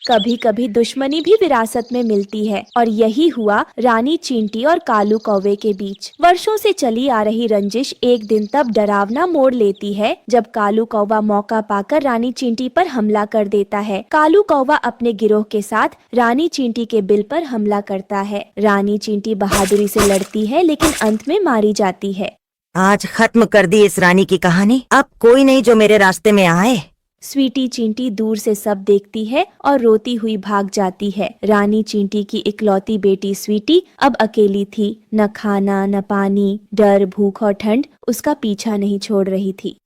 कभी कभी दुश्मनी भी विरासत में मिलती है और यही हुआ रानी चींटी और कालू कौवे के बीच। वर्षों से चली आ रही रंजिश एक दिन तब डरावना मोड़ लेती है जब कालू कौवा मौका पाकर रानी चींटी पर हमला कर देता है। कालू कौवा अपने गिरोह के साथ रानी चींटी के बिल पर हमला करता है। रानी चींटी बहादुरी से लड़ती है लेकिन अंत में मारी जाती है। आज खत्म कर दी इस रानी की कहानी। अब कोई नहीं जो मेरे रास्ते में आए। स्वीटी चींटी दूर से सब देखती है और रोती हुई भाग जाती है। रानी चींटी की इकलौती बेटी स्वीटी अब अकेली थी। न खाना न पानी, डर, भूख और ठंड उसका पीछा नहीं छोड़ रही थी।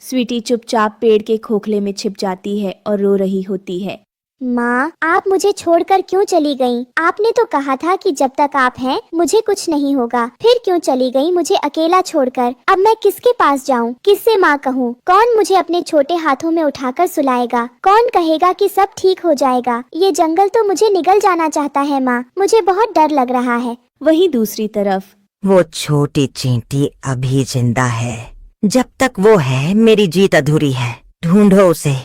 स्वीटी चुपचाप पेड़ के खोखले में छिप जाती है और रो रही होती है। माँ, आप मुझे छोड़कर क्यों चली गईं? आपने तो कहा था कि जब तक आप हैं मुझे कुछ नहीं होगा। फिर क्यों चली गईं मुझे अकेला छोड़कर? अब मैं किसके पास जाऊँ? किससे माँ कहूँ? कौन मुझे अपने छोटे हाथों में उठाकर सुलाएगा? कौन कहेगा कि सब ठीक हो जाएगा? ये जंगल तो मुझे निगल जाना चाहता है माँ। मुझे बहुत डर लग रहा है। वहीं दूसरी तरफ वो छोटी चींटी अभी जिंदा है। जब तक वो है मेरी जीत अधूरी है। ढूंढो उसे।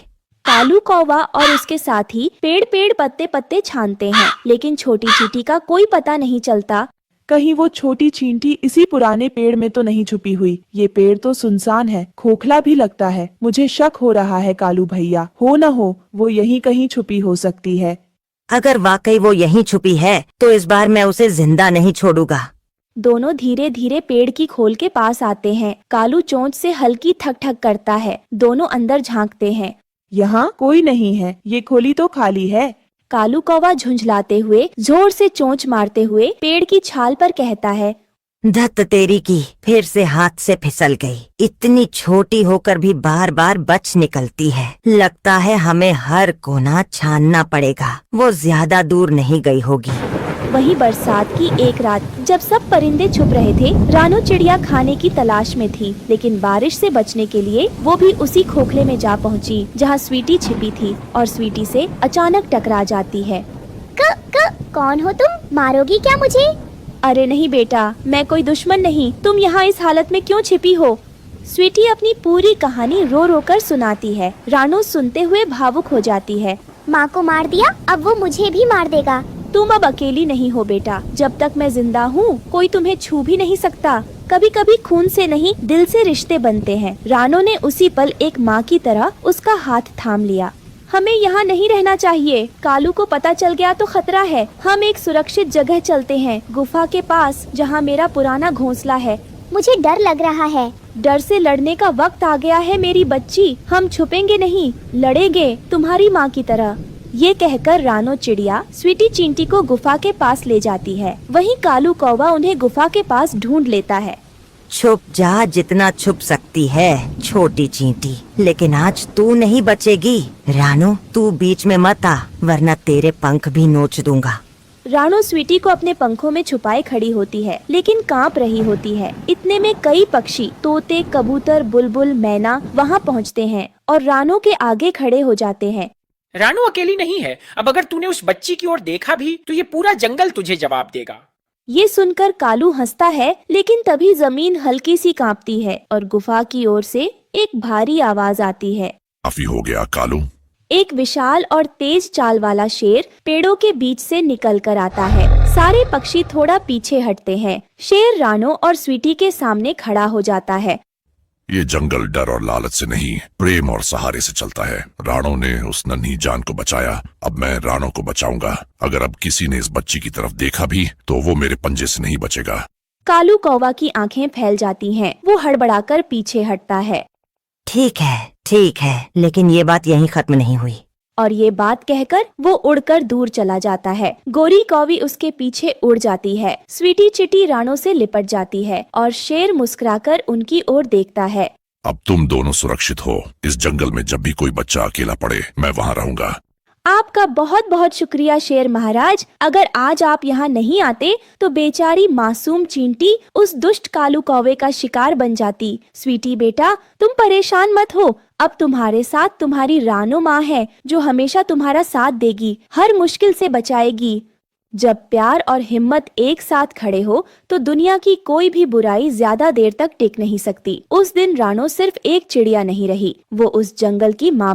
कालू कौवा और उसके साथी पेड़ पेड़ पत्ते पत्ते छानते हैं लेकिन छोटी चींटी का कोई पता नहीं चलता। कहीं वो छोटी चींटी इसी पुराने पेड़ में तो नहीं छुपी हुई। ये पेड़ तो सुनसान है, खोखला भी लगता है। मुझे शक हो रहा है कालू भैया, हो न हो वो यहीं कहीं छुपी हो सकती है। अगर वाकई वो यहीं छुपी है तो इस बार मैं उसे जिंदा नहीं छोड़ूंगा। दोनों धीरे धीरे पेड़ की खोल के पास आते हैं। कालू चोंच से हल्की ठक ठक करता है। दोनों अंदर झांकते हैं। यहाँ कोई नहीं है, ये खोली तो खाली है। कालू कौवा झुंझलाते हुए जोर से चोंच मारते हुए पेड़ की छाल पर कहता है, धत तेरी की, फिर से हाथ से फिसल गई। इतनी छोटी होकर भी बार बार बच निकलती है। लगता है हमें हर कोना छानना पड़ेगा। वो ज्यादा दूर नहीं गई होगी। वहीं बरसात की एक रात जब सब परिंदे छुप रहे थे, रानू चिड़िया खाने की तलाश में थी। लेकिन बारिश से बचने के लिए वो भी उसी खोखले में जा पहुंची जहां स्वीटी छिपी थी और स्वीटी से अचानक टकरा जाती है। कौन हो तुम? मारोगी क्या मुझे? अरे नहीं बेटा, मैं कोई दुश्मन नहीं। तुम यहाँ इस हालत में क्यों छिपी हो? स्वीटी अपनी पूरी कहानी रो रो कर सुनाती है। रानू सुनते हुए भावुक हो जाती है। माँ को मार दिया, अब वो मुझे भी मार देगा। तुम अब अकेली नहीं हो बेटा। जब तक मैं जिंदा हूँ कोई तुम्हें छू भी नहीं सकता। कभी कभी खून से नहीं दिल से रिश्ते बनते हैं। रानो ने उसी पल एक माँ की तरह उसका हाथ थाम लिया। हमें यहाँ नहीं रहना चाहिए। कालू को पता चल गया तो खतरा है। हम एक सुरक्षित जगह चलते हैं, गुफा के पास जहाँ मेरा पुराना घोंसला है। मुझे डर लग रहा है। डर से लड़ने का वक्त आ गया है मेरी बच्ची। हम छुपेंगे नहीं, लड़ेंगे तुम्हारी माँ की तरह। ये कहकर रानो चिड़िया स्वीटी चींटी को गुफा के पास ले जाती है। वहीं कालू कौवा उन्हें गुफा के पास ढूंढ लेता है। छुप जा जितना छुप सकती है छोटी चींटी, लेकिन आज तू नहीं बचेगी। रानो, तू बीच में मत आ वरना तेरे पंख भी नोच दूंगा। रानो स्वीटी को अपने पंखों में छुपाए खड़ी होती है लेकिन कांप रही होती है। इतने में कई पक्षी, तोते, कबूतर, बुलबुल, मैना वहाँ पहुँचते हैं और रानो के आगे खड़े हो जाते हैं। रानो अकेली नहीं है। अब अगर तूने उस बच्ची की ओर देखा भी तो ये पूरा जंगल तुझे जवाब देगा। ये सुनकर कालू हंसता है लेकिन तभी जमीन हल्की सी कांपती है और गुफा की ओर से एक भारी आवाज आती है। काफी हो गया कालू। एक विशाल और तेज चाल वाला शेर पेड़ों के बीच से निकल कर आता है। सारे पक्षी थोड़ा पीछे हटते हैं। शेर रानो और स्वीटी के सामने खड़ा हो जाता है। ये जंगल डर और लालच से नहीं, प्रेम और सहारे से चलता है। राणो ने उस नन्ही जान को बचाया, अब मैं राणो को बचाऊंगा। अगर अब किसी ने इस बच्ची की तरफ देखा भी तो वो मेरे पंजे से नहीं बचेगा। कालू कौवा की आंखें फैल जाती हैं। वो हड़बड़ाकर पीछे हटता है। ठीक है, लेकिन ये बात यहीं खत्म नहीं हुई। और ये बात कहकर वो उड़कर दूर चला जाता है। गोरी कौवी उसके पीछे उड़ जाती है। स्वीटी चिटी रानो से लिपट जाती है और शेर मुस्कुराकर उनकी ओर देखता है। अब तुम दोनों सुरक्षित हो। इस जंगल में जब भी कोई बच्चा अकेला पड़े मैं वहाँ रहूंगा। आपका बहुत बहुत शुक्रिया शेर महाराज। अगर आज आप यहाँ नहीं आते तो बेचारी मासूम चींटी उस दुष्ट कालू कौवे का शिकार बन जाती। स्वीटी बेटा, तुम परेशान मत हो। अब तुम्हारे साथ तुम्हारी रानो माँ है जो हमेशा तुम्हारा साथ देगी, हर मुश्किल से बचाएगी। जब प्यार और हिम्मत एक साथ खड़े हो तो दुनिया की कोई भी बुराई ज्यादा देर तक टिक नहीं सकती। उस दिन रानो सिर्फ एक चिड़िया नहीं रही, वो उस जंगल की माँ